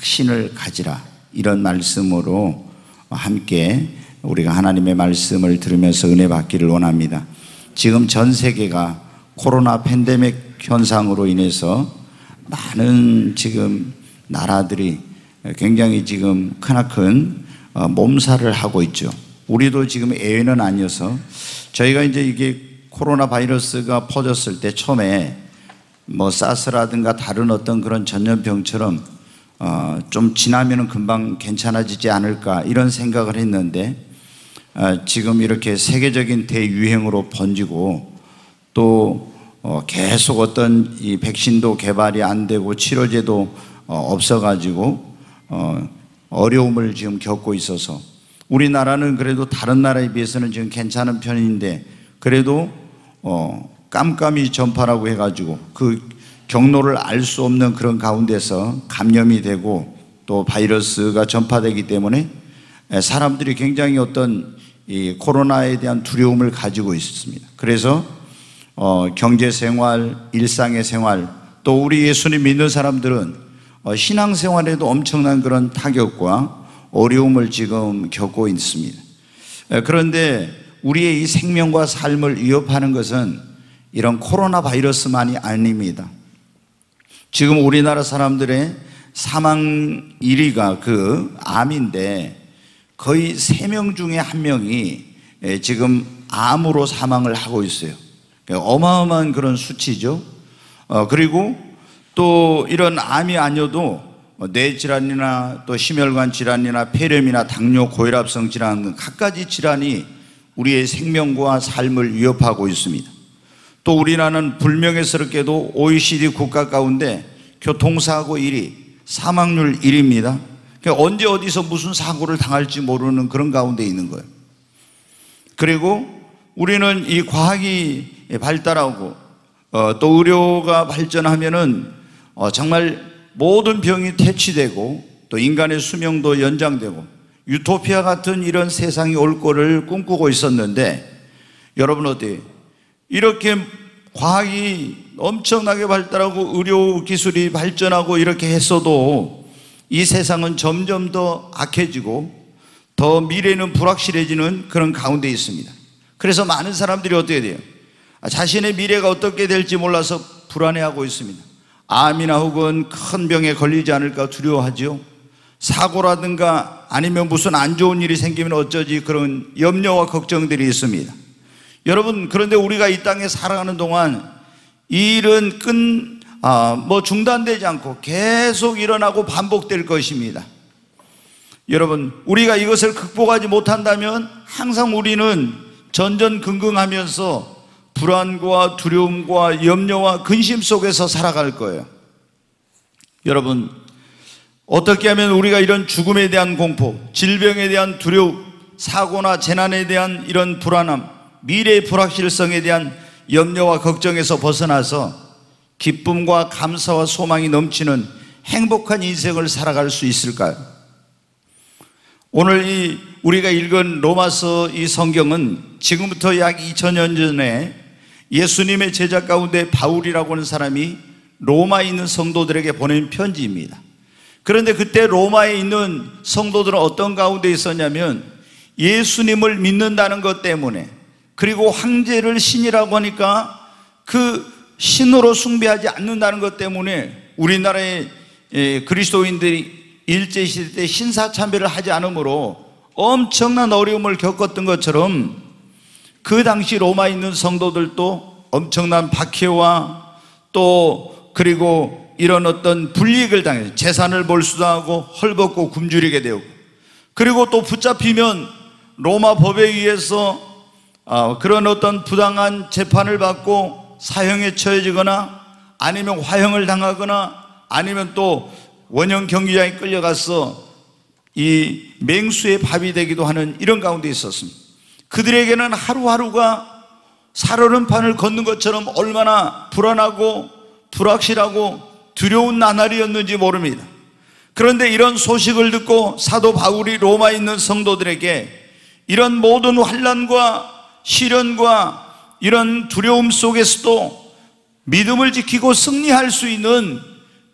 확신을 가지라, 이런 말씀으로 함께 우리가 하나님의 말씀을 들으면서 은혜 받기를 원합니다. 지금 전 세계가 코로나 팬데믹 현상으로 인해서 많은 지금 나라들이 굉장히 지금 크나큰 몸살을 하고 있죠. 우리도 지금 예외는 아니어서 저희가 이제 이게 코로나 바이러스가 퍼졌을 때 처음에 뭐 사스라든가 다른 어떤 그런 전염병처럼 좀 지나면은 금방 괜찮아지지 않을까 이런 생각을 했는데 지금 이렇게 세계적인 대유행으로 번지고 또 계속 어떤 이 백신도 개발이 안 되고 치료제도 없어가지고 어려움을 지금 겪고 있어서 우리나라는 그래도 다른 나라에 비해서는 지금 괜찮은 편인데 그래도 깜깜이 전파라고 해가지고 그 경로를 알 수 없는 그런 가운데서 감염이 되고 또 바이러스가 전파되기 때문에 사람들이 굉장히 어떤 이 코로나에 대한 두려움을 가지고 있습니다. 그래서 경제생활, 일상의 생활, 또 우리 예수님 믿는 사람들은 신앙생활에도 엄청난 그런 타격과 어려움을 지금 겪고 있습니다. 그런데 우리의 이 생명과 삶을 위협하는 것은 이런 코로나 바이러스만이 아닙니다. 지금 우리나라 사람들의 사망 1위가 그 암인데 거의 3명 중에 1명이 지금 암으로 사망을 하고 있어요. 어마어마한 그런 수치죠. 그리고 또 이런 암이 아니어도 뇌질환이나 또 심혈관 질환이나 폐렴이나 당뇨, 고혈압성 질환 갖가지 질환이 우리의 생명과 삶을 위협하고 있습니다. 또 우리나라는 불명예스럽게도 OECD 국가 가운데 교통사고 1위, 사망률 1위입니다. 그러니까 언제 어디서 무슨 사고를 당할지 모르는 그런 가운데 있는 거예요. 그리고 우리는 이 과학이 발달하고 또 의료가 발전하면은 정말 모든 병이 퇴치되고 또 인간의 수명도 연장되고 유토피아 같은 이런 세상이 올 거를 꿈꾸고 있었는데 여러분 어때요? 이렇게 과학이 엄청나게 발달하고 의료 기술이 발전하고 이렇게 했어도 이 세상은 점점 더 악해지고 더 미래는 불확실해지는 그런 가운데 있습니다. 그래서 많은 사람들이 어떻게 돼요? 자신의 미래가 어떻게 될지 몰라서 불안해하고 있습니다. 암이나 혹은 큰 병에 걸리지 않을까 두려워하죠. 사고라든가 아니면 무슨 안 좋은 일이 생기면 어쩌지 그런 염려와 걱정들이 있습니다. 여러분, 그런데 우리가 이 땅에 살아가는 동안 이 일은 중단되지 않고 계속 일어나고 반복될 것입니다. 여러분, 우리가 이것을 극복하지 못한다면 항상 우리는 전전긍긍하면서 불안과 두려움과 염려와 근심 속에서 살아갈 거예요. 여러분, 어떻게 하면 우리가 이런 죽음에 대한 공포, 질병에 대한 두려움, 사고나 재난에 대한 이런 불안함, 미래의 불확실성에 대한 염려와 걱정에서 벗어나서 기쁨과 감사와 소망이 넘치는 행복한 인생을 살아갈 수 있을까요? 오늘 우리가 읽은 로마서 이 성경은 지금부터 약 2000년 전에 예수님의 제자 가운데 바울이라고 하는 사람이 로마에 있는 성도들에게 보낸 편지입니다. 그런데 그때 로마에 있는 성도들은 어떤 가운데 있었냐면 예수님을 믿는다는 것 때문에, 그리고 황제를 신이라고 하니까 그 신으로 숭배하지 않는다는 것 때문에 우리나라의 그리스도인들이 일제시대 때 신사참배를 하지 않으므로 엄청난 어려움을 겪었던 것처럼 그 당시 로마에 있는 성도들도 엄청난 박해와 또 그리고 이런 어떤 불이익을 당해서 재산을 몰수당하고 헐벗고 굶주리게 되고, 그리고 또 붙잡히면 로마 법에 의해서 그런 어떤 부당한 재판을 받고 사형에 처해지거나 아니면 화형을 당하거나 아니면 또 원형 경기장에 끌려가서 이 맹수의 밥이 되기도 하는 이런 가운데 있었습니다. 그들에게는 하루하루가 살얼음판을 걷는 것처럼 얼마나 불안하고 불확실하고 두려운 나날이었는지 모릅니다. 그런데 이런 소식을 듣고 사도 바울이 로마에 있는 성도들에게 이런 모든 환난과 시련과 이런 두려움 속에서도 믿음을 지키고 승리할 수 있는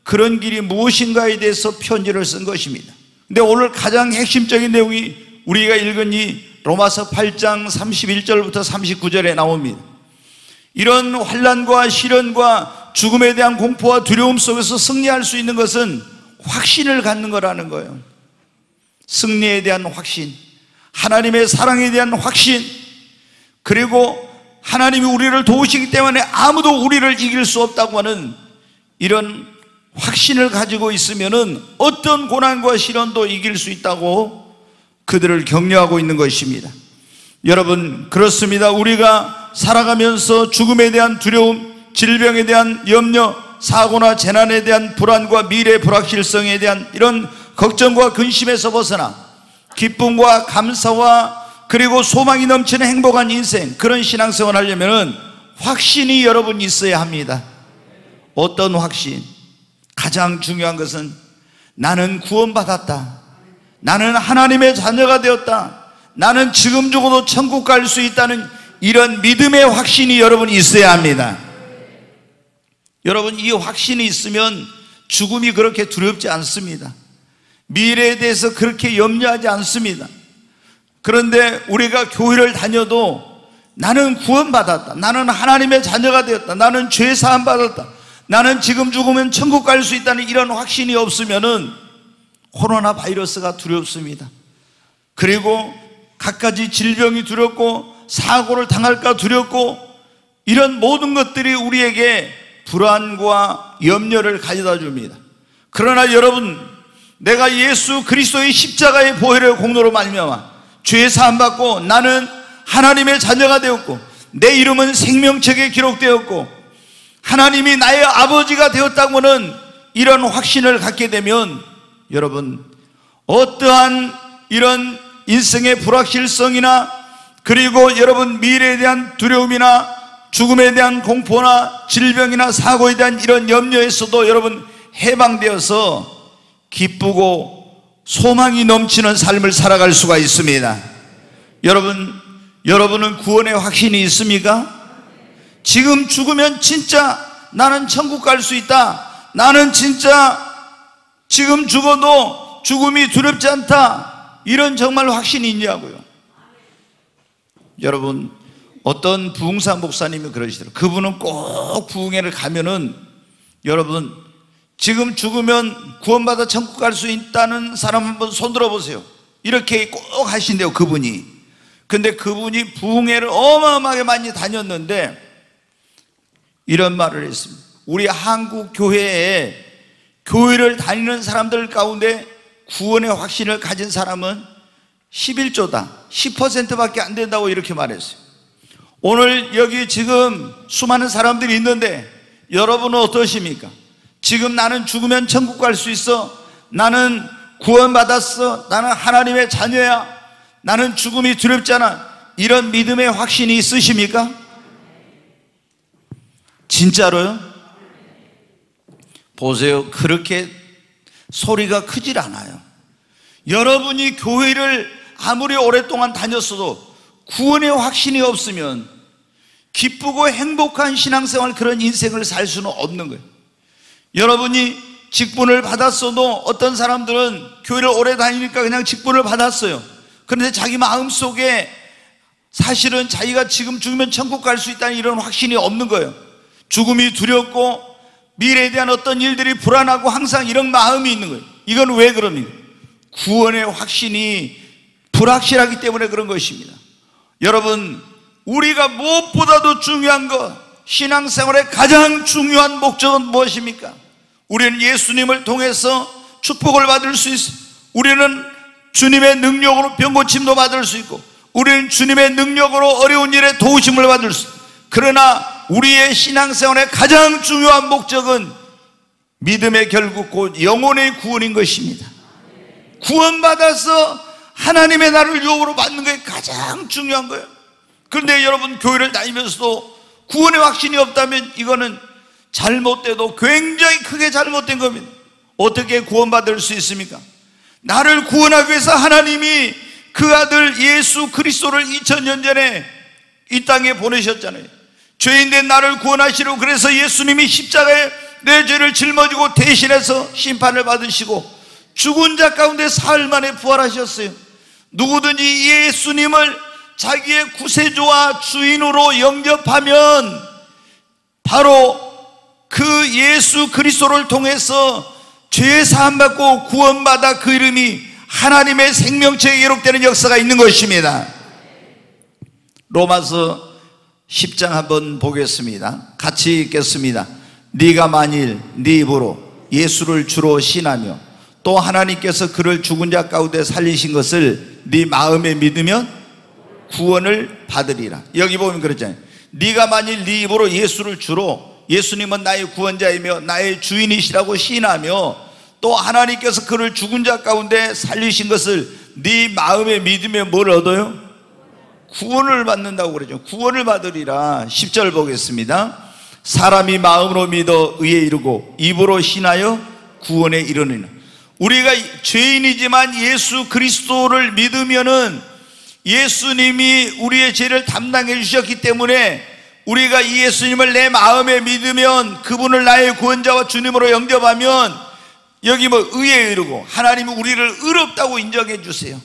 그런 길이 무엇인가에 대해서 편지를 쓴 것입니다. 근데 오늘 가장 핵심적인 내용이 우리가 읽은 이 로마서 8장 31절부터 39절에 나옵니다. 이런 환난과 시련과 죽음에 대한 공포와 두려움 속에서 승리할 수 있는 것은 확신을 갖는 거라는 거예요. 승리에 대한 확신, 하나님의 사랑에 대한 확신, 그리고 하나님이 우리를 도우시기 때문에 아무도 우리를 이길 수 없다고 하는 이런 확신을 가지고 있으면은 어떤 고난과 시련도 이길 수 있다고 그들을 격려하고 있는 것입니다. 여러분, 그렇습니다. 우리가 살아가면서 죽음에 대한 두려움, 질병에 대한 염려, 사고나 재난에 대한 불안과 미래 불확실성에 대한 이런 걱정과 근심에서 벗어나 기쁨과 감사와 그리고 소망이 넘치는 행복한 인생, 그런 신앙생활을 하려면 확신이 여러분 있어야 합니다. 어떤 확신? 가장 중요한 것은 나는 구원받았다, 나는 하나님의 자녀가 되었다, 나는 지금 죽어도 천국 갈 수 있다는 이런 믿음의 확신이 여러분 있어야 합니다. 여러분, 이 확신이 있으면 죽음이 그렇게 두렵지 않습니다. 미래에 대해서 그렇게 염려하지 않습니다. 그런데 우리가 교회를 다녀도 나는 구원받았다, 나는 하나님의 자녀가 되었다, 나는 죄 사함 받았다, 나는 지금 죽으면 천국 갈 수 있다는 이런 확신이 없으면은 코로나 바이러스가 두렵습니다. 그리고 갖가지 질병이 두렵고 사고를 당할까 두렵고 이런 모든 것들이 우리에게 불안과 염려를 가져다 줍니다. 그러나 여러분, 내가 예수 그리스도의 십자가의 보혈의 공로로 말미암아 죄 사함 받고 나는 하나님의 자녀가 되었고 내 이름은 생명책에 기록되었고 하나님이 나의 아버지가 되었다고 하는 이런 확신을 갖게 되면 여러분, 어떠한 이런 인생의 불확실성이나 그리고 여러분 미래에 대한 두려움이나 죽음에 대한 공포나 질병이나 사고에 대한 이런 염려에서도 여러분 해방되어서 기쁘고 소망이 넘치는 삶을 살아갈 수가 있습니다. 여러분은 구원의 확신이 있습니까? 지금 죽으면 진짜 나는 천국 갈 수 있다, 나는 진짜 지금 죽어도 죽음이 두렵지 않다, 이런 정말 확신이 있냐고요. 여러분, 어떤 부흥사 목사님이 그러시더라고요. 그분은 꼭 부흥회를 가면은 여러분, 지금 죽으면 구원받아 천국 갈 수 있다는 사람 한번 손 들어보세요. 이렇게 꼭 하신대요, 그분이. 근데 그분이 부흥회를 어마어마하게 많이 다녔는데 이런 말을 했습니다. 우리 한국 교회에 교회를 다니는 사람들 가운데 구원의 확신을 가진 사람은 11조다, 10%밖에 안 된다고 이렇게 말했어요. 오늘 여기 지금 수많은 사람들이 있는데 여러분은 어떠십니까? 지금 나는 죽으면 천국 갈 수 있어, 나는 구원받았어, 나는 하나님의 자녀야, 나는 죽음이 두렵지 않아, 이런 믿음의 확신이 있으십니까? 진짜로요? 보세요, 그렇게 소리가 크질 않아요. 여러분이 교회를 아무리 오랫동안 다녔어도 구원의 확신이 없으면 기쁘고 행복한 신앙생활, 그런 인생을 살 수는 없는 거예요. 여러분이 직분을 받았어도 어떤 사람들은 교회를 오래 다니니까 그냥 직분을 받았어요. 그런데 자기 마음속에 사실은 자기가 지금 죽으면 천국 갈 수 있다는 이런 확신이 없는 거예요. 죽음이 두렵고 미래에 대한 어떤 일들이 불안하고 항상 이런 마음이 있는 거예요. 이건 왜 그럽니까? 구원의 확신이 불확실하기 때문에 그런 것입니다. 여러분, 우리가 무엇보다도 중요한 것, 신앙생활의 가장 중요한 목적은 무엇입니까? 우리는 예수님을 통해서 축복을 받을 수 있어요. 우리는 주님의 능력으로 병고침도 받을 수 있고 우리는 주님의 능력으로 어려운 일에 도우심을 받을 수 있어요. 그러나 우리의 신앙생활의 가장 중요한 목적은 믿음의 결국 곧 영혼의 구원인 것입니다. 구원받아서 하나님의 나라를 유업으로 받는 게 가장 중요한 거예요. 그런데 여러분, 교회를 다니면서도 구원의 확신이 없다면 이거는 잘못돼도 굉장히 크게 잘못된 겁니다. 어떻게 구원받을 수 있습니까? 나를 구원하기 위해서 하나님이 그 아들 예수 그리스도를 2000년 전에 이 땅에 보내셨잖아요. 죄인된 나를 구원하시려고. 그래서 예수님이 십자가에 내 죄를 짊어지고 대신해서 심판을 받으시고 죽은 자 가운데 사흘 만에 부활하셨어요. 누구든지 예수님을 자기의 구세주와 주인으로 영접하면 바로 그 예수 그리스도를 통해서 죄 사함 받고 구원받아 그 이름이 하나님의 생명책에 기록되는 역사가 있는 것입니다. 로마서 10장 한번 보겠습니다. 같이 읽겠습니다. 네가 만일 네 입으로 예수를 주로 신하며 또 하나님께서 그를 죽은 자 가운데 살리신 것을 네 마음에 믿으면 구원을 받으리라. 여기 보면 그렇잖아요. 네가 만일 네 입으로 예수를 주로, 예수님은 나의 구원자이며 나의 주인이시라고 신하며 또 하나님께서 그를 죽은 자 가운데 살리신 것을 네 마음에 믿으면 뭘 얻어요? 구원을 받는다고 그러죠. 구원을 받으리라. 10절 보겠습니다. 사람이 마음으로 믿어 의에 이르고 입으로 신하여 구원에 이르느니라. 우리가 죄인이지만 예수 그리스도를 믿으면은 예수님이 우리의 죄를 담당해 주셨기 때문에 우리가 이 예수님을 내 마음에 믿으면, 그분을 나의 구원자와 주님으로 영접하면 여기 뭐 의에 이르고 하나님이 우리를 의롭다고 인정해 주세요.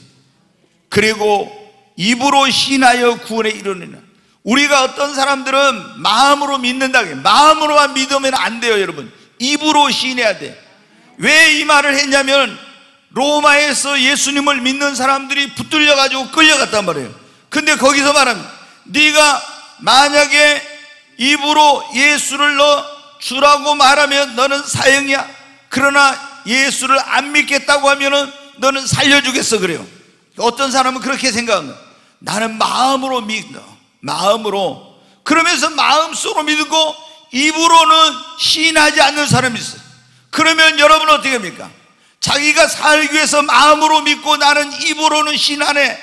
그리고 입으로 신하여 구원에 이르느니라. 우리가 어떤 사람들은 마음으로 믿는다, 마음으로만 믿으면 안 돼요. 여러분, 입으로 신해야 돼. 왜 이 말을 했냐면 로마에서 예수님을 믿는 사람들이 붙들려 가지고 끌려갔단 말이에요. 근데 거기서 말합니다. 네가 만약에 입으로 예수를 너 주라고 말하면 너는 사형이야. 그러나 예수를 안 믿겠다고 하면은 너는 살려주겠어. 그래요. 어떤 사람은 그렇게 생각합니다. 나는 마음으로 믿어. 마음으로. 그러면서 마음속으로 믿고 입으로는 신하지 않는 사람이 있어요. 그러면 여러분 어떻게 합니까? 자기가 살기 위해서 마음으로 믿고 나는 입으로는 신하네.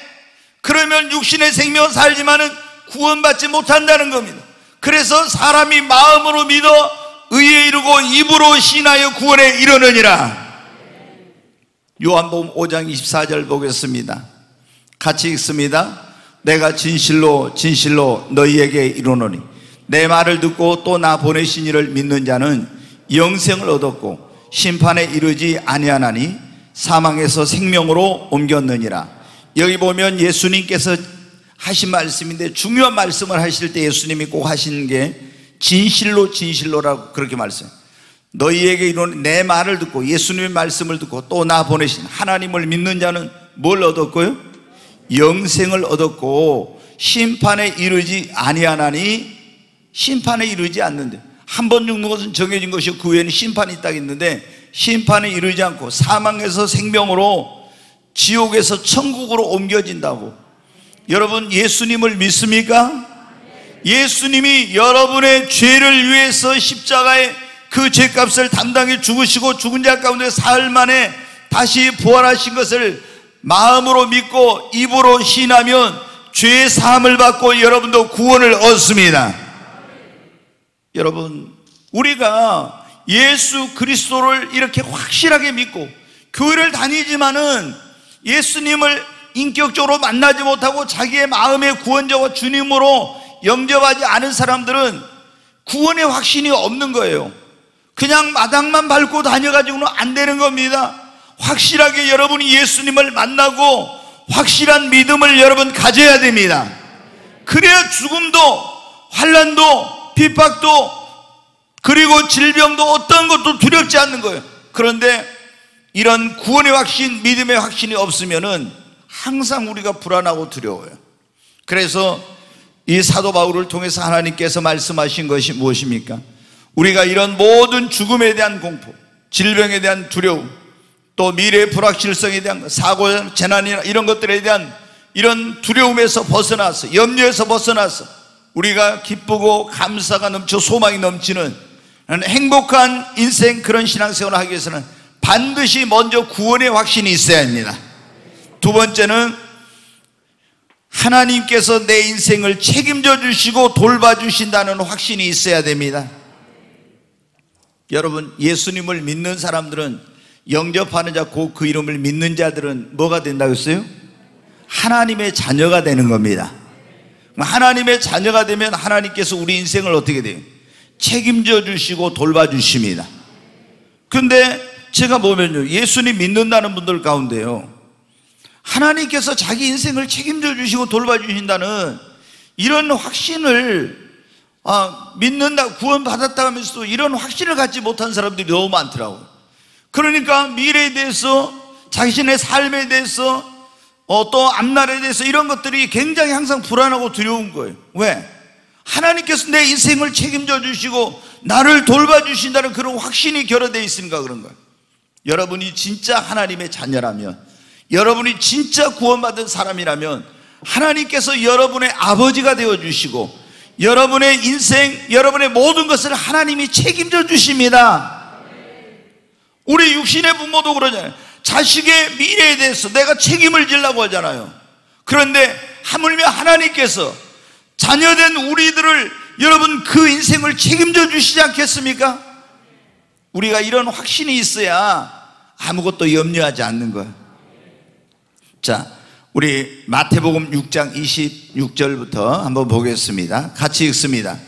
그러면 육신의 생명은 살지만은 구원받지 못한다는 겁니다. 그래서 사람이 마음으로 믿어 의에 이르고 입으로 신하여 구원에 이르느니라. 요한복음 5장 24절 보겠습니다. 같이 읽습니다. 내가 진실로 진실로 너희에게 이르노니 내 말을 듣고 또 나 보내신 이를 믿는 자는 영생을 얻었고 심판에 이르지 아니하나니 사망에서 생명으로 옮겼느니라. 여기 보면 예수님께서 하신 말씀인데 중요한 말씀을 하실 때 예수님이 꼭 하신 게 진실로 진실로라고 그렇게 말씀해요. 너희에게 이르노니 내 말을 듣고 예수님의 말씀을 듣고 또 나 보내신 하나님을 믿는 자는 뭘 얻었고요? 영생을 얻었고 심판에 이르지 아니하나니, 심판에 이르지 않는데, 한 번 죽는 것은 정해진 것이고 그 외에는 심판이 딱 있는데 심판에 이르지 않고 사망에서 생명으로, 지옥에서 천국으로 옮겨진다고. 여러분 예수님을 믿습니까? 예수님이 여러분의 죄를 위해서 십자가에 그 죄값을 담당해 죽으시고 죽은 자 가운데 사흘 만에 다시 부활하신 것을 마음으로 믿고 입으로 신하면 죄 사함을 받고 여러분도 구원을 얻습니다. 여러분, 우리가 예수 그리스도를 이렇게 확실하게 믿고 교회를 다니지만은 예수님을 인격적으로 만나지 못하고 자기의 마음의 구원자와 주님으로 영접하지 않은 사람들은 구원의 확신이 없는 거예요. 그냥 마당만 밟고 다녀가지고는 안 되는 겁니다. 확실하게 여러분이 예수님을 만나고 확실한 믿음을 여러분 가져야 됩니다. 그래야 죽음도 환난도 핍박도 그리고 질병도 어떤 것도 두렵지 않는 거예요. 그런데 이런 구원의 확신, 믿음의 확신이 없으면은 항상 우리가 불안하고 두려워요. 그래서 이 사도 바울을 통해서 하나님께서 말씀하신 것이 무엇입니까? 우리가 이런 모든 죽음에 대한 공포, 질병에 대한 두려움, 또 미래의 불확실성에 대한 사고, 재난이나 이런 것들에 대한 이런 두려움에서 벗어나서, 염려에서 벗어나서 우리가 기쁘고 감사가 넘쳐 소망이 넘치는 행복한 인생, 그런 신앙생활을 하기 위해서는 반드시 먼저 구원의 확신이 있어야 합니다. 두 번째는 하나님께서 내 인생을 책임져 주시고 돌봐주신다는 확신이 있어야 됩니다. 여러분, 예수님을 믿는 사람들은, 영접하는 자, 그 이름을 믿는 자들은 뭐가 된다고 했어요? 하나님의 자녀가 되는 겁니다. 하나님의 자녀가 되면 하나님께서 우리 인생을 어떻게 돼요? 책임져 주시고 돌봐주십니다. 근데 제가 보면요, 예수님 믿는다는 분들 가운데요, 하나님께서 자기 인생을 책임져 주시고 돌봐주신다는 이런 확신을 믿는다, 구원받았다 하면서도 이런 확신을 갖지 못한 사람들이 너무 많더라고요. 그러니까 미래에 대해서, 자신의 삶에 대해서, 또 앞날에 대해서 이런 것들이 굉장히 항상 불안하고 두려운 거예요. 왜? 하나님께서 내 인생을 책임져 주시고 나를 돌봐주신다는 그런 확신이 결여되어 있으니까 그런 거예요. 여러분이 진짜 하나님의 자녀라면, 여러분이 진짜 구원받은 사람이라면 하나님께서 여러분의 아버지가 되어주시고 여러분의 인생, 여러분의 모든 것을 하나님이 책임져 주십니다. 우리 육신의 부모도 그러잖아요. 자식의 미래에 대해서 내가 책임을 지려고 하잖아요. 그런데 하물며 하나님께서 자녀된 우리들을, 여러분 그 인생을 책임져 주시지 않겠습니까? 우리가 이런 확신이 있어야 아무것도 염려하지 않는 거예요. 자, 우리 마태복음 6장 26절부터 한번 보겠습니다. 같이 읽습니다.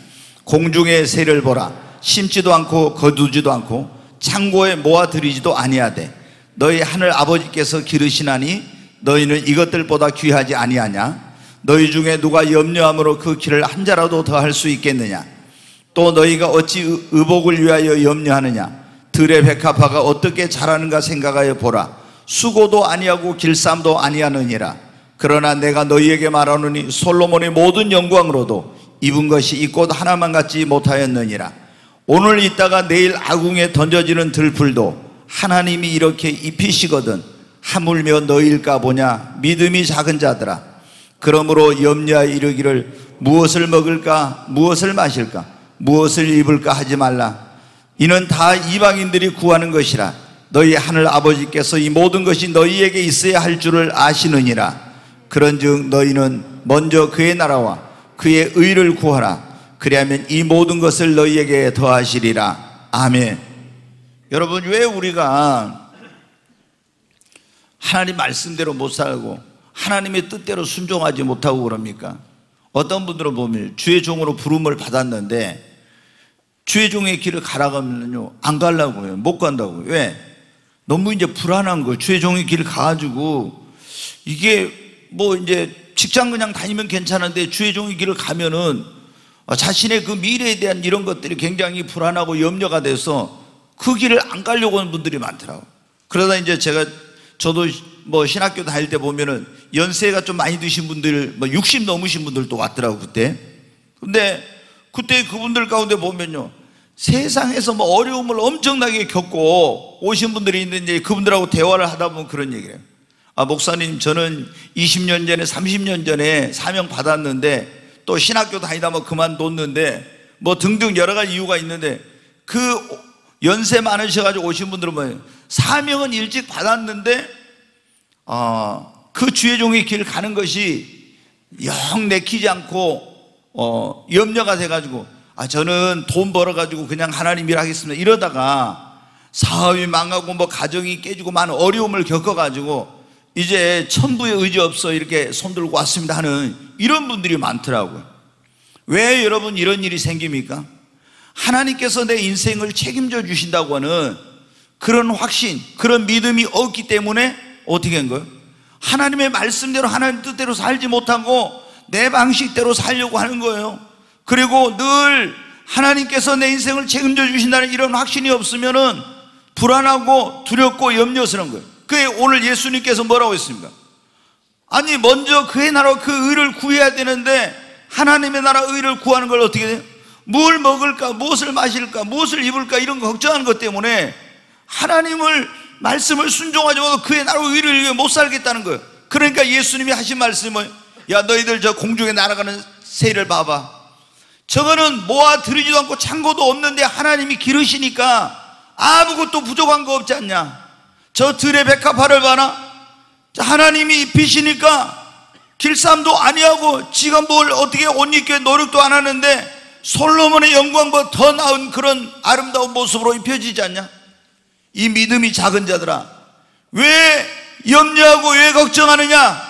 공중의 새를 보라. 심지도 않고 거두지도 않고 창고에 모아들이지도 아니하되 너희 하늘 아버지께서 기르시나니 너희는 이것들보다 귀하지 아니하냐? 너희 중에 누가 염려함으로 그 길을 한 자라도 더 할 수 있겠느냐? 또 너희가 어찌 의복을 위하여 염려하느냐? 들의 백합화가 어떻게 자라는가 생각하여 보라. 수고도 아니하고 길쌈도 아니하느니라. 그러나 내가 너희에게 말하노니 솔로몬의 모든 영광으로도 입은 것이 이 꽃 하나만 같지 못하였느니라. 오늘 있다가 내일 아궁에 던져지는 들풀도 하나님이 이렇게 입히시거든 하물며 너희일까 보냐. 믿음이 작은 자들아, 그러므로 염려하여 이르기를 무엇을 먹을까, 무엇을 마실까, 무엇을 입을까 하지 말라. 이는 다 이방인들이 구하는 것이라. 너희 하늘 아버지께서 이 모든 것이 너희에게 있어야 할 줄을 아시느니라. 그런즉 너희는 먼저 그의 나라와 그의 의를 구하라. 그리하면 이 모든 것을 너희에게 더하시리라. 아멘. 여러분, 왜 우리가 하나님 말씀대로 못 살고 하나님의 뜻대로 순종하지 못하고 그럽니까? 어떤 분들은 보면 주의 종으로 부름을 받았는데 주의 종의 길을 가라고 하면요, 안 가려고 해요. 못 간다고요. 왜? 너무 이제 불안한 거예요. 주의 종의 길을 가가지고 이게 뭐 이제 직장 그냥 다니면 괜찮은데 주의 종의 길을 가면은 자신의 그 미래에 대한 이런 것들이 굉장히 불안하고 염려가 돼서 그 길을 안 가려고 하는 분들이 많더라고요. 그러다 이제 저도 뭐 신학교 다닐 때 보면은 연세가 좀 많이 드신 분들, 뭐 60 넘으신 분들도 왔더라고 그때. 근데 그때 그분들 가운데 보면요, 세상에서 뭐 어려움을 엄청나게 겪고 오신 분들이 있는데 그분들하고 대화를 하다 보면 그런 얘기를 해요. 목사님, 저는 20년 전에 30년 전에 사명 받았는데 또 신학교 다니다 뭐 그만뒀는데 뭐 등등 여러 가지 이유가 있는데 그 연세 많으셔가지고 오신 분들은 뭐예요? 사명은 일찍 받았는데 그 주의 종의 길 가는 것이 영 내키지 않고 염려가 돼가지고 저는 돈 벌어가지고 그냥 하나님 일 하겠습니다 이러다가 사업이 망하고 뭐 가정이 깨지고 많은 어려움을 겪어가지고 이제 천부의 의지 없어 이렇게 손들고 왔습니다 하는 이런 분들이 많더라고요. 왜 여러분 이런 일이 생깁니까? 하나님께서 내 인생을 책임져 주신다고 하는 그런 확신, 그런 믿음이 없기 때문에 어떻게 한 거예요? 하나님의 말씀대로 하나님 뜻대로 살지 못하고 내 방식대로 살려고 하는 거예요. 그리고 늘 하나님께서 내 인생을 책임져 주신다는 이런 확신이 없으면은 불안하고 두렵고 염려스러운 거예요. 그게 오늘 예수님께서 뭐라고 했습니까? 아니 먼저 그의 나라와 그 의를 구해야 되는데 하나님의 나라 의를 구하는 걸 어떻게 돼요? 뭘 먹을까, 무엇을 마실까, 무엇을 입을까 이런 거 걱정하는 것 때문에 하나님을 말씀을 순종하지 못하고 그의 나라 의를 위해 못 살겠다는 거예요. 그러니까 예수님이 하신 말씀은 야 너희들 저 공중에 날아가는 새를 봐봐. 저거는 모아 들이지도 않고 창고도 없는데 하나님이 기르시니까 아무것도 부족한 거 없지 않냐. 저 들의 백합화를 봐라. 하나님이 입히시니까 길쌈도 아니하고 지가 뭘 어떻게 옷 입게 노력도 안 하는데 솔로몬의 영광보다 더 나은 그런 아름다운 모습으로 입혀지지 않냐. 이 믿음이 작은 자들아, 왜 염려하고 왜 걱정하느냐.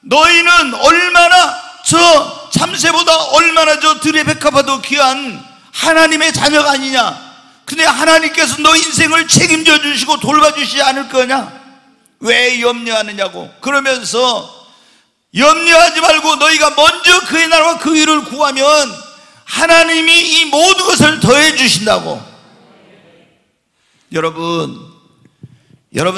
너희는 얼마나 저 참새보다 얼마나 저 들의 백합화도 귀한 하나님의 자녀가 아니냐? 근데 하나님께서 너 인생을 책임져 주시고 돌봐주시지 않을 거냐? 왜 염려하느냐고. 그러면서 염려하지 말고 너희가 먼저 그의 나라와 그 일을 구하면 하나님이 이 모든 것을 더해 주신다고. 여러분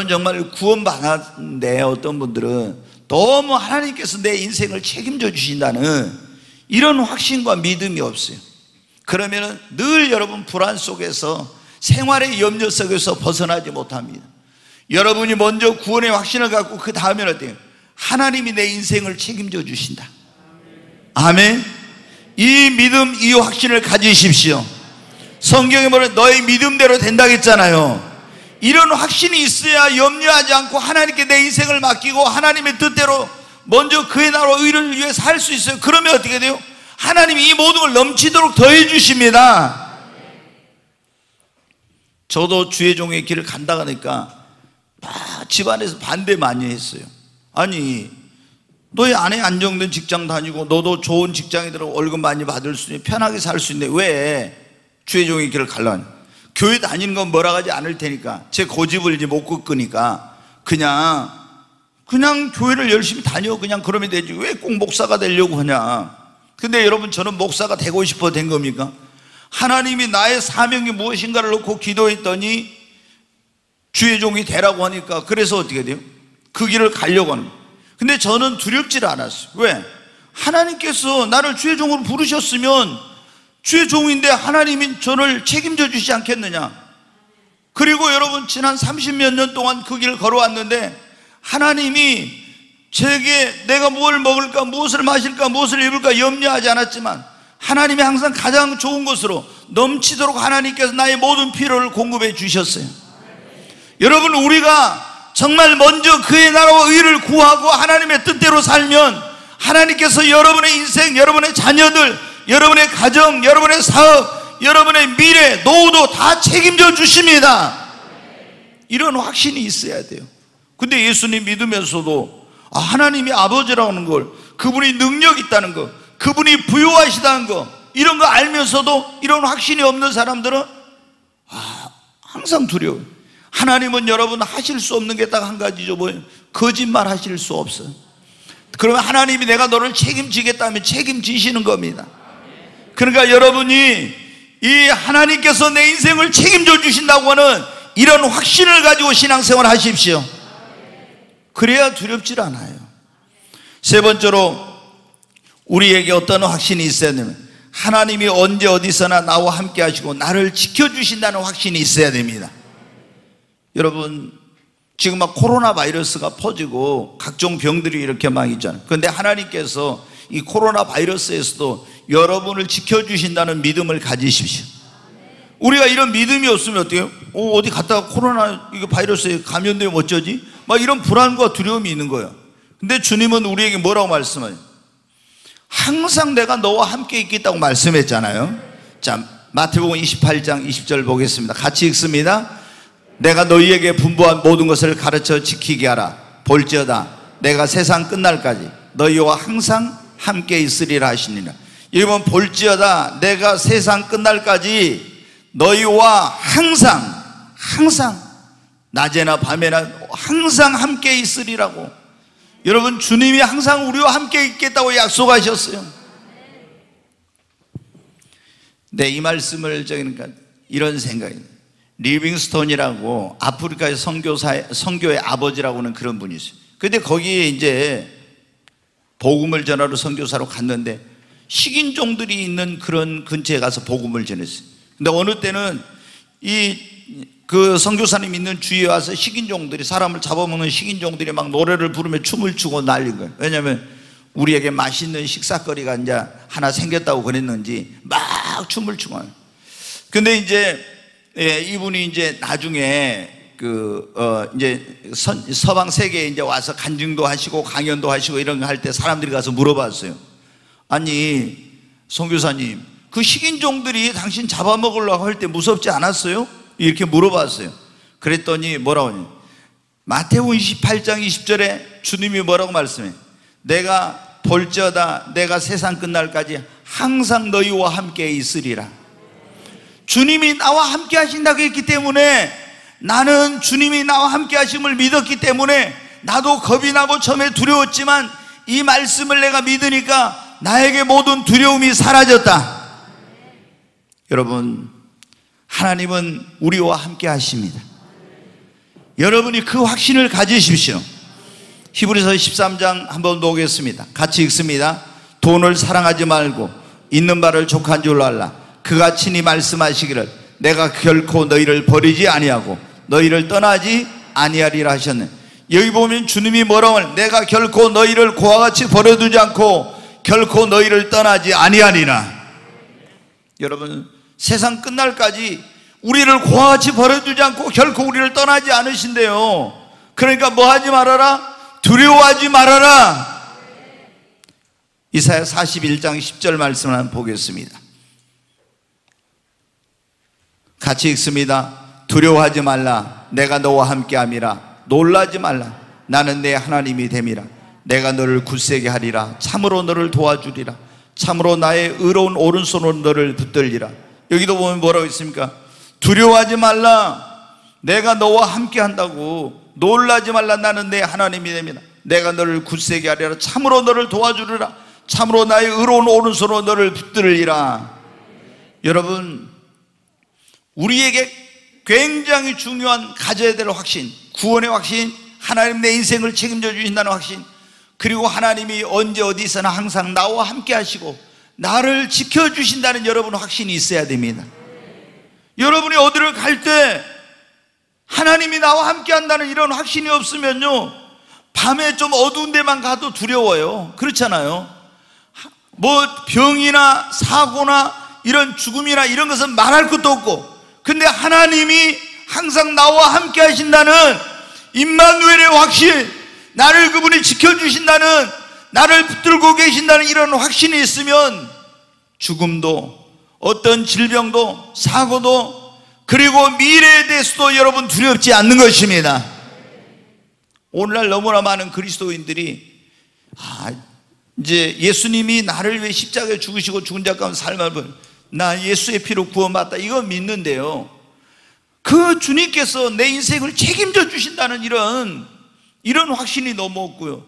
정말 구원받았는데 어떤 분들은 너무 하나님께서 내 인생을 책임져 주신다는 이런 확신과 믿음이 없어요. 그러면 늘 여러분 불안 속에서 생활의 염려 속에서 벗어나지 못합니다. 여러분이 먼저 구원의 확신을 갖고 그 다음에는 어때요? 하나님이 내 인생을 책임져 주신다. 아멘. 이 믿음, 이 확신을 가지십시오. 성경에 보면 너의 믿음대로 된다고 했잖아요. 이런 확신이 있어야 염려하지 않고 하나님께 내 인생을 맡기고 하나님의 뜻대로 먼저 그의 나라와 의를 위해 살 수 있어요. 그러면 어떻게 돼요? 하나님이 이 모든 걸 넘치도록 더해 주십니다. 저도 주의 종의 길을 간다 하니까 집안에서 반대 많이 했어요. 아니, 너의 아내 안정된 직장 다니고 너도 좋은 직장에 들어 월급 많이 받을 수 있는 편하게 살 수 있는데 왜 주의 종의 길을 가려니? 교회 다니는 건 뭐라 하지 않을 테니까, 제 고집을 이제 못 꺾으니까 그냥 교회를 열심히 다녀. 그냥 그러면 되지. 왜 꼭 목사가 되려고 하냐? 근데 여러분, 저는 목사가 되고 싶어 된 겁니까? 하나님이 나의 사명이 무엇인가를 놓고 기도했더니 주의 종이 되라고 하니까, 그래서 어떻게 돼요? 그 길을 가려고 하는 거예요. 근데 저는 두렵질 않았어요. 왜? 하나님께서 나를 주의 종으로 부르셨으면 주의 종인데 하나님이 저를 책임져 주시지 않겠느냐? 그리고 여러분, 지난 30몇 년 동안 그 길을 걸어왔는데 하나님이 제게 내가 뭘 먹을까, 무엇을 마실까, 무엇을 입을까 염려하지 않았지만 하나님이 항상 가장 좋은 것으로 넘치도록 하나님께서 나의 모든 필요를 공급해 주셨어요. 여러분, 우리가 정말 먼저 그의 나라와 의를 구하고 하나님의 뜻대로 살면 하나님께서 여러분의 인생, 여러분의 자녀들, 여러분의 가정, 여러분의 사업, 여러분의 미래, 노후도 다 책임져 주십니다. 이런 확신이 있어야 돼요. 근데 예수님 믿으면서도 하나님이 아버지라는 걸, 그분이 능력 있다는 거, 그분이 부유하시다는 거, 이런 거 알면서도 이런 확신이 없는 사람들은 항상 두려워요. 하나님은 여러분 하실 수 없는 게 딱 한 가지죠. 뭐예요? 거짓말 하실 수 없어요. 그러면 하나님이 내가 너를 책임지겠다면 책임지시는 겁니다. 그러니까 여러분이 이 하나님께서 내 인생을 책임져 주신다고 하는 이런 확신을 가지고 신앙생활 하십시오. 그래야 두렵질 않아요. 세 번째로 우리에게 어떤 확신이 있어야 되냐면, 하나님이 언제 어디서나 나와 함께 하시고 나를 지켜주신다는 확신이 있어야 됩니다. 여러분, 지금 막 코로나 바이러스가 퍼지고 각종 병들이 이렇게 막 있잖아요. 그런데 하나님께서 이 코로나 바이러스에서도 여러분을 지켜주신다는 믿음을 가지십시오. 우리가 이런 믿음이 없으면 어때요? 어디 갔다가 코로나 이거 바이러스에 감염되면 어쩌지? 막 이런 불안과 두려움이 있는 거예요. 근데 주님은 우리에게 뭐라고 말씀해요? 항상 내가 너와 함께 있겠다고 말씀했잖아요. 자, 마태복음 28장 20절 보겠습니다. 같이 읽습니다. 내가 너희에게 분부한 모든 것을 가르쳐 지키게 하라. 볼지어다 내가 세상 끝날까지 너희와 항상 함께 있으리라 하시니라. 여러분, 볼지어다 내가 세상 끝날까지 너희와 항상 낮에나 밤에나 항상 함께 있으리라고. 여러분, 주님이 항상 우리와 함께 있겠다고 약속하셨어요. 네, 이 말씀을 그러니까 이런 생각이에요. 리빙스톤이라고 아프리카의 선교의 아버지라고 하는 그런 분이 있어요. 근데 거기에 이제 복음을 전하러 선교사로 갔는데 식인종들이 있는 그런 근처에 가서 복음을 전했어요. 근데 어느 때는 그 선교사님 있는 주위에 와서 식인종들이, 사람을 잡아먹는 식인종들이 막 노래를 부르며 춤을 추고 난린 거예요. 왜냐하면 우리에게 맛있는 식사거리가 이제 하나 생겼다고 그랬는지 막 춤을 추고. 근데 이제 이분이 이제 나중에 이제 서방 세계에 이제 와서 간증도 하시고 강연도 하시고 이런 거 할 때 사람들이 가서 물어봤어요. 아니, 선교사님, 그 식인종들이 당신 잡아먹으려고 할 때 무섭지 않았어요? 이렇게 물어봤어요. 그랬더니 뭐라고 하냐, 마태복음 28장 20절에 주님이 뭐라고 말씀해? 내가 볼지어다 내가 세상 끝날까지 항상 너희와 함께 있으리라. 주님이 나와 함께 하신다고 했기 때문에, 나는 주님이 나와 함께 하심을 믿었기 때문에 나도 겁이 나고 처음에 두려웠지만 이 말씀을 내가 믿으니까 나에게 모든 두려움이 사라졌다. 여러분, 하나님은 우리와 함께 하십니다. 여러분이 그 확신을 가지십시오. 히브리서 13장 한번 보겠습니다. 같이 읽습니다. 돈을 사랑하지 말고 있는 바를 족한 줄 알라. 그가 친히 말씀하시기를 내가 결코 너희를 버리지 아니하고 너희를 떠나지 아니하리라 하셨네. 여기 보면 주님이 뭐라고 하냐, 내가 결코 너희를 고와 같이 버려두지 않고 결코 너희를 떠나지 아니하리라. 여러분, 세상 끝날까지 우리를 고와 같이 버려두지 않고 결코 우리를 떠나지 않으신대요. 그러니까 뭐 하지 말아라? 두려워하지 말아라. 이사야 41장 10절 말씀을 한번 보겠습니다. 같이 읽습니다. 두려워하지 말라. 내가 너와 함께함이라. 놀라지 말라. 나는 내 하나님이 됨이라. 내가 너를 굳세게 하리라. 참으로 너를 도와주리라. 참으로 나의 의로운 오른손으로 너를 붙들리라. 여기도 보면 뭐라고 있습니까? 두려워하지 말라. 내가 너와 함께 한다고. 놀라지 말라. 나는 내 하나님이 됨이라. 내가 너를 굳세게 하리라. 참으로 너를 도와주리라. 참으로 나의 의로운 오른손으로 너를 붙들리라. 여러분, 우리에게 굉장히 중요한 가져야 될 확신, 구원의 확신, 하나님 내 인생을 책임져 주신다는 확신, 그리고 하나님이 언제 어디서나 항상 나와 함께 하시고 나를 지켜주신다는 여러분 확신이 있어야 됩니다. 여러분이 어디를 갈 때 하나님이 나와 함께 한다는 이런 확신이 없으면요, 밤에 좀 어두운 데만 가도 두려워요. 그렇잖아요. 뭐 병이나 사고나 이런 죽음이나 이런 것은 말할 것도 없고, 근데 하나님이 항상 나와 함께 하신다는 임마누엘의 확신, 나를 그분이 지켜주신다는, 나를 붙들고 계신다는 이런 확신이 있으면 죽음도, 어떤 질병도, 사고도, 그리고 미래에 대해서도 여러분 두렵지 않는 것입니다. 오늘날 너무나 많은 그리스도인들이 이제 예수님이 나를 위해 십자가에 죽으시고 죽은 자 가운데 삶을 보여, 나 예수의 피로 구원받다, 이거 믿는데요, 그 주님께서 내 인생을 책임져 주신다는 이런 확신이 너무 없고요,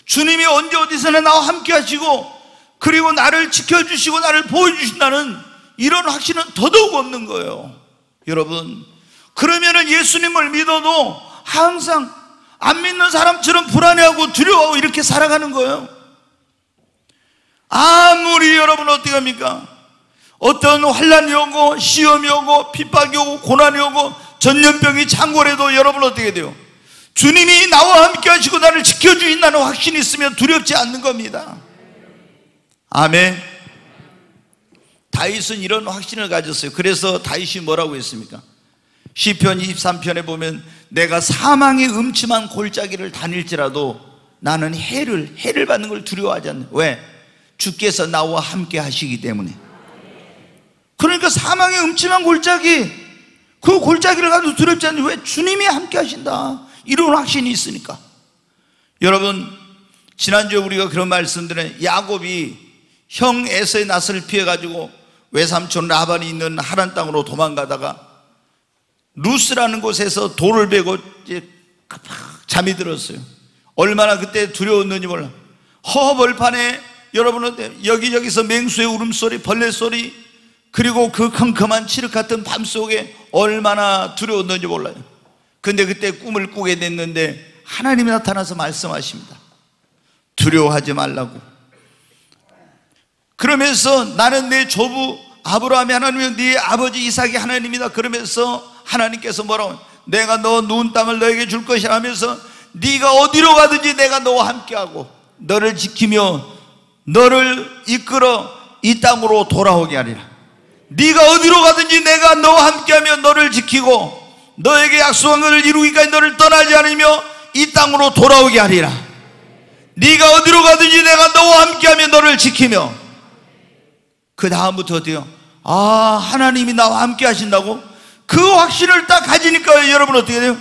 주님이 언제 어디서나 나와 함께 하시고 그리고 나를 지켜주시고 나를 보여주신다는 이런 확신은 더더욱 없는 거예요. 여러분, 그러면은 예수님을 믿어도 항상 안 믿는 사람처럼 불안해하고 두려워하고 이렇게 살아가는 거예요. 아무리 여러분 어떻게 합니까? 어떤 환난이 오고 시험이 오고 핍박이 오고 고난이 오고 전염병이 창궐해도 여러분 어떻게 돼요? 주님이 나와 함께 하시고 나를 지켜주신다는 확신이 있으면 두렵지 않는 겁니다. 아멘. 다윗은 이런 확신을 가졌어요. 그래서 다윗이 뭐라고 했습니까? 시편 23편에 보면 내가 사망의 음침한 골짜기를 다닐지라도 나는 해를 받는 걸 두려워하지 않는. 왜? 주께서 나와 함께 하시기 때문에. 그러니까 사망의 음침한 골짜기, 그 골짜기를 가도 두렵지 않는. 왜? 주님이 함께 하신다, 이런 확신이 있으니까. 여러분, 지난주에 우리가 그런 말씀드린, 야곱이 형 에서의 낯을 피해가지고 외삼촌 라반이 있는 하란 땅으로 도망가다가 루스라는 곳에서 돌을 베고 이제 잠이 들었어요. 얼마나 그때 두려웠는지 몰라. 허벌판에 여러분은 여기저기서 맹수의 울음소리, 벌레소리, 그리고 그 컴컴한 칠흑 같은 밤속에 얼마나 두려웠는지 몰라요. 근데 그때 꿈을 꾸게 됐는데 하나님이 나타나서 말씀하십니다. 두려워하지 말라고. 그러면서 나는 내 조부 아브라함의 하나님이요 네 아버지 이삭의 하나님이다. 그러면서 하나님께서 뭐라고, 내가 너 누운 땅을 너에게 줄 것이라 하면서 네가 어디로 가든지 내가 너와 함께하고 너를 지키며 너를 이끌어 이 땅으로 돌아오게 하리라. 네가 어디로 가든지 내가 너와 함께하며 너를 지키고 너에게 약속한 것을 이루기까지 너를 떠나지 않으며 이 땅으로 돌아오게 하리라. 네가 어디로 가든지 내가 너와 함께하며 너를 지키며. 그 다음부터 어때요? 하나님이 나와 함께 하신다고? 그 확신을 딱 가지니까 여러분 어떻게 돼요?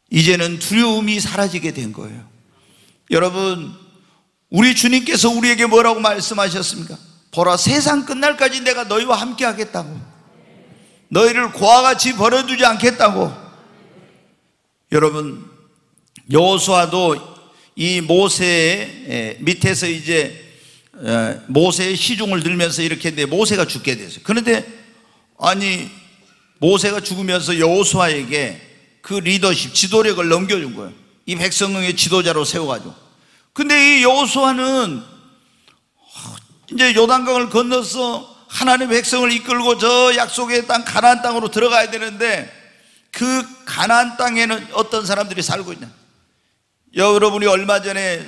이제는 두려움이 사라지게 된 거예요. 여러분, 우리 주님께서 우리에게 뭐라고 말씀하셨습니까? 보라, 세상 끝날까지 내가 너희와 함께 하겠다고. 너희를 고와 같이 버려두지 않겠다고. 여러분, 여호수아도 이 모세의 밑에서 이제 모세의 시중을 들면서 이렇게 했는데 모세가 죽게 됐어요. 그런데 아니 모세가 죽으면서 여호수아에게 그 리더십, 지도력을 넘겨준 거예요. 이 백성의 지도자로 세워가지고. 근데 이 여호수아는 이제 요단강을 건너서 하나님의 백성을 이끌고 저 약속의 땅 가나안 땅으로 들어가야 되는데 그 가나안 땅에는 어떤 사람들이 살고 있냐. 여러분이 얼마 전에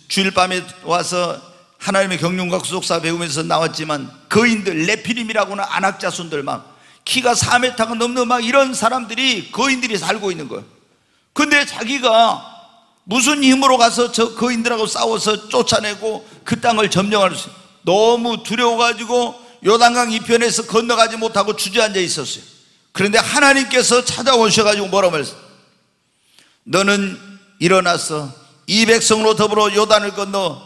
주일 밤에 와서 하나님의 경륜과 구속사 배우면서 나왔지만 거인들, 네피림이라고는 안악자손들, 막 키가 4m가 넘는 막 이런 사람들이, 거인들이 살고 있는 거예요. 근데 자기가 무슨 힘으로 가서 저 거인들하고 싸워서 쫓아내고 그 땅을 점령할 수 있어요. 너무 두려워가지고 요단강 이편에서 건너가지 못하고 주저앉아 있었어요. 그런데 하나님께서 찾아오셔가지고 뭐라고 말했어요? 너는 일어나서 이 백성으로 더불어 요단을 건너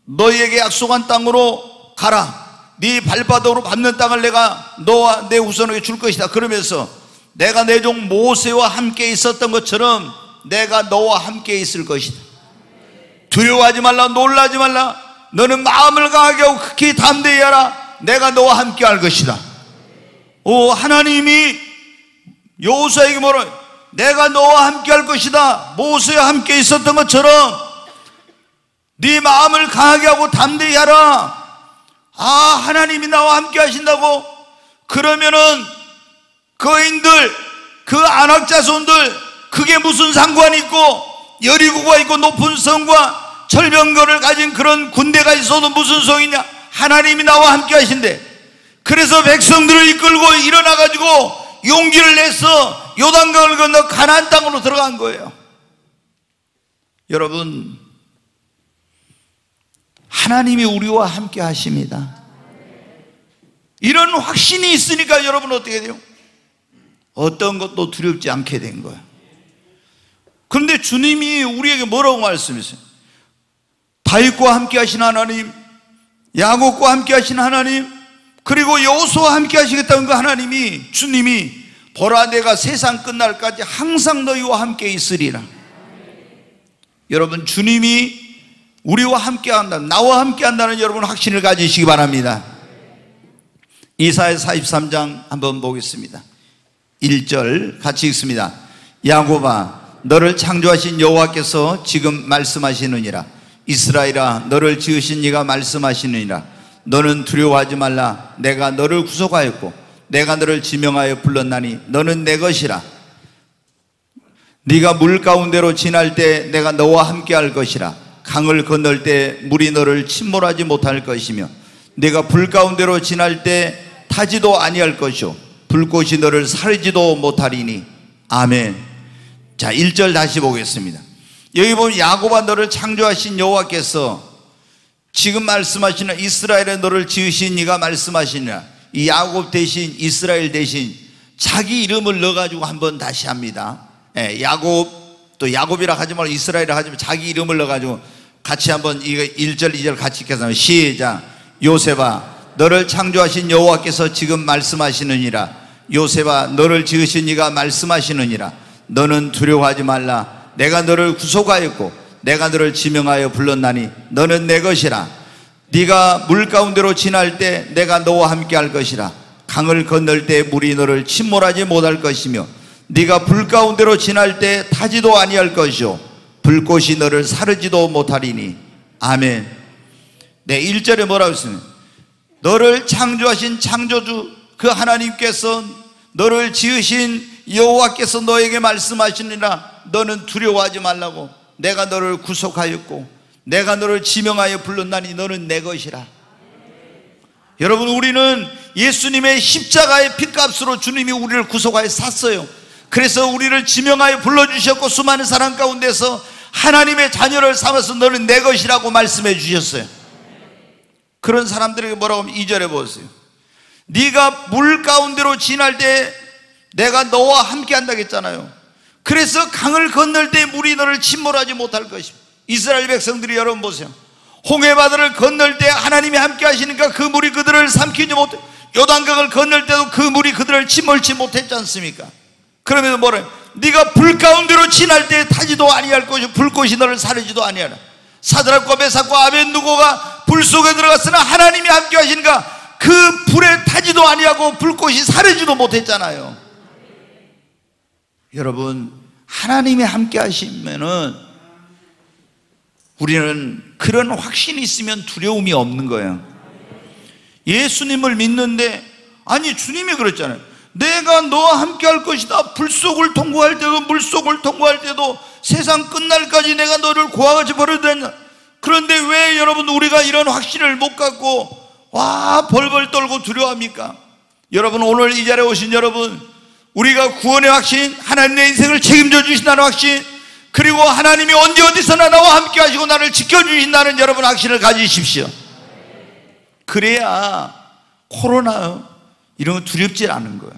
너희에게 약속한 땅으로 가라. 네 발바닥으로 밟는 땅을 내가 너와 내 후손에게 줄 것이다. 그러면서 내가 내 종 모세와 함께 있었던 것처럼 내가 너와 함께 있을 것이다. 두려워하지 말라, 놀라지 말라. 너는 마음을 강하게 하고 극히 담대히 하라. 내가 너와 함께 할 것이다. 하나님이 여호수아에게 뭐라, 내가 너와 함께 할 것이다. 모세와 함께 있었던 것처럼 네 마음을 강하게 하고 담대히 하라. 하나님이 나와 함께 하신다고? 그러면은 거인들, 그 안악자손들, 그게 무슨 상관이 있고, 여리고가 있고 높은 성과 철병거를 가진 그런 군대가 있어도 무슨 소용이냐? 하나님이 나와 함께 하신대. 그래서 백성들을 이끌고 일어나가지고 용기를 내서 요단강을 건너 가나안 땅으로 들어간 거예요. 여러분, 하나님이 우리와 함께 하십니다. 이런 확신이 있으니까 여러분 어떻게 돼요? 어떤 것도 두렵지 않게 된 거예요. 그런데 주님이 우리에게 뭐라고 말씀하세요? 다윗과 함께 하신 하나님, 야곱과 함께 하신 하나님, 그리고 여호수아와 함께 하시겠다는 그 하나님이, 주님이 보라 내가 세상 끝날까지 항상 너희와 함께 있으리라. 여러분, 주님이 우리와 함께 한다, 나와 함께 한다는 여러분 확신을 가지시기 바랍니다. 이사야 43장 한번 보겠습니다. 1절 같이 읽습니다. 야곱아, 너를 창조하신 여호와께서 지금 말씀하시느니라. 이스라엘아, 너를 지으신 이가 말씀하시느니라. 너는 두려워하지 말라. 내가 너를 구속하였고 내가 너를 지명하여 불렀나니 너는 내 것이라. 네가 물 가운데로 지날 때 내가 너와 함께 할 것이라. 강을 건널 때 물이 너를 침몰하지 못할 것이며 네가 불 가운데로 지날 때 타지도 아니할 것이요 불꽃이 너를 사르지도 못하리니. 아멘. 자, 1절 다시 보겠습니다. 여기 보면 야곱아, 너를 창조하신 여호와께서 지금 말씀하시는 이스라엘의 너를 지으신 이가 말씀하시니라. 이 야곱 대신, 이스라엘 대신 자기 이름을 넣어가지고 한번 다시 합니다. 야곱, 또 야곱이라 하지 말고 이스라엘이라 하지 말고 자기 이름을 넣어가지고 같이 한번 이거 1절 2절 같이 읽겠습니다. 시작. 요셉아, 너를 창조하신 여호와께서 지금 말씀하시느니라. 요셉아, 너를 지으신 이가 말씀하시느니라. 너는 두려워하지 말라. 내가 너를 구속하였고 내가 너를 지명하여 불렀나니 너는 내 것이라. 네가 물 가운데로 지날 때 내가 너와 함께 할 것이라. 강을 건널 때 물이 너를 침몰하지 못할 것이며 네가 불 가운데로 지날 때 타지도 아니할 것이요 불꽃이 너를 사르지도 못하리니. 아멘. 네, 1절에 뭐라고 했습니까? 너를 창조하신 창조주 그 하나님께서, 너를 지으신 여호와께서 너에게 말씀하시니라. 너는 두려워하지 말라고. 내가 너를 구속하였고 내가 너를 지명하여 불렀나니 너는 내 것이라. 여러분, 우리는 예수님의 십자가의 핏값으로 주님이 우리를 구속하여 샀어요. 그래서 우리를 지명하여 불러주셨고 수많은 사람 가운데서 하나님의 자녀를 삼아서 너는 내 것이라고 말씀해 주셨어요. 그런 사람들에게 뭐라고 하면 2절에 보세요. 네가 물 가운데로 지날 때 내가 너와 함께 한다고 했잖아요. 그래서 강을 건널 때 물이 너를 침몰하지 못할 것입니다. 이스라엘 백성들이 여러분 보세요. 홍해바다를 건널 때 하나님이 함께 하시니까 그 물이 그들을 삼키지 못해. 요단강을 건널 때도 그 물이 그들을 침몰치 못했지 않습니까? 그러면서 뭐래? 네가 불 가운데로 지날 때 타지도 아니할 것이요 불꽃이 너를 사르지도 아니하라. 사드락과 메삭과 아벳느고가 불 속에 들어갔으나 하나님이 함께 하시니까 그 불에 타지도 아니하고 불꽃이 사르지도 못했잖아요. 여러분, 하나님이 함께 하시면은 우리는 그런 확신이 있으면 두려움이 없는 거예요. 예수님을 믿는데, 아니 주님이 그랬잖아요. 내가 너와 함께 할 것이다. 불속을 통과할 때도 물속을 통과할 때도 세상 끝날까지 내가 너를 고아같이 버려두겠다. 그런데 왜 여러분 우리가 이런 확신을 못 갖고 벌벌 떨고 두려워합니까? 여러분, 오늘 이 자리에 오신 여러분, 우리가 구원의 확신, 하나님 내 인생을 책임져 주신다는 확신, 그리고 하나님이 언제 어디서나 나와 함께 하시고 나를 지켜주신다는 여러분 확신을 가지십시오. 그래야 코로나 이런 거 두렵지 않은 거예요.